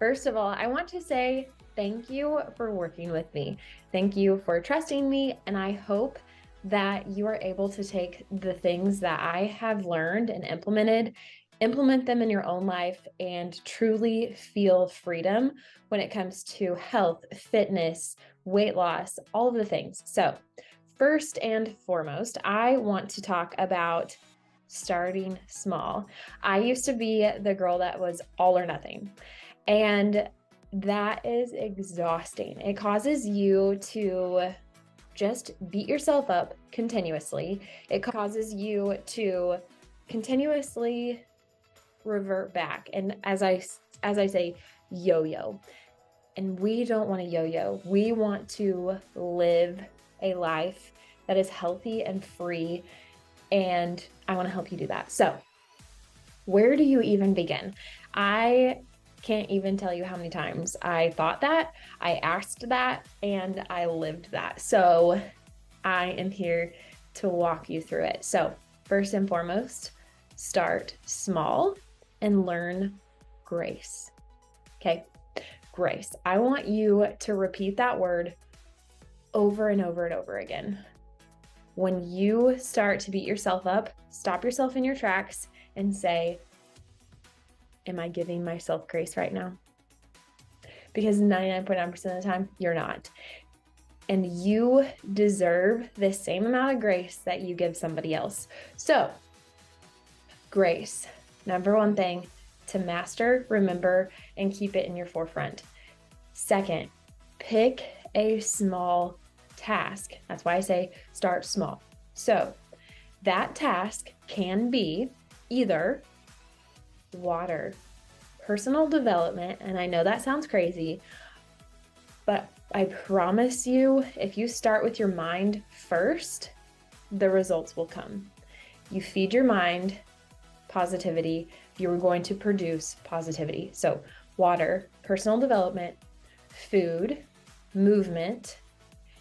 First of all, I want to say thank you for working with me. Thank you for trusting me, and I hope that you are able to take the things that I have learned and implement them in your own life, and truly feel freedom when it comes to health, fitness, weight loss, all of the things. So, first and foremost, I want to talk about starting small. I used to be the girl that was all or nothing. And that is exhausting. It causes you to just beat yourself up continuously. It causes you to continuously revert back. And as I say, yo-yo. And we don't want to yo-yo. We want to live a life that is healthy and free. And I want to help you do that. So, where do you even begin? I can't even tell you how many times I thought that, I asked that, and I lived that. So I am here to walk you through it. So first and foremost, start small and learn grace. Okay, grace. I want you to repeat that word over and over and over again. When you start to beat yourself up, stop yourself in your tracks and say, am I giving myself grace right now? Because 99.9% of the time, you're not. And you deserve the same amount of grace that you give somebody else. So, grace, number one thing to master, remember, and keep it in your forefront. Second, pick a small task. That's why I say start small. So, that task can be either water, personal development, and I know that sounds crazy, but I promise you, if you start with your mind first, the results will come. You feed your mind positivity, you're going to produce positivity. So, water, personal development, food, movement,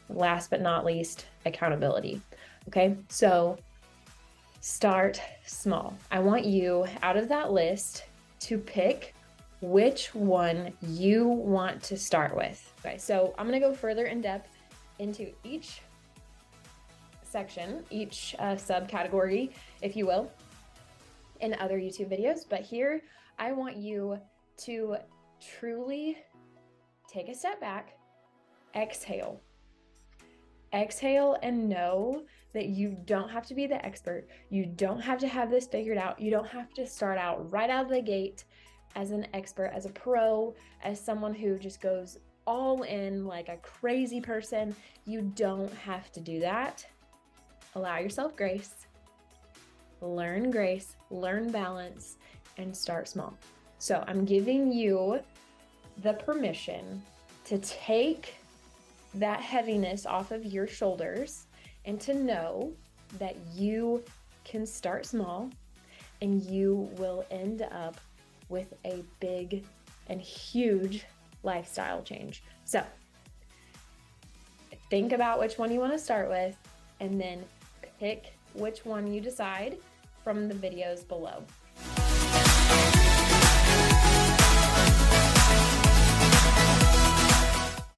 last but not least, accountability. Okay, so start small. I want you out of that list to pick which one you want to start with. Okay, so I'm gonna go further in depth into each section, each subcategory, if you will, in other YouTube videos. But here, I want you to truly take a step back, exhale. Exhale and know that you don't have to be the expert. You don't have to have this figured out. You don't have to start out right out of the gate as an expert, as a pro, as someone who just goes all in like a crazy person. You don't have to do that. Allow yourself grace, learn balance, and start small. So I'm giving you the permission to take that heaviness off of your shoulders and to know that you can start small and you will end up with a big and huge lifestyle change. So think about which one you want to start with and then pick which one you decide from the videos below.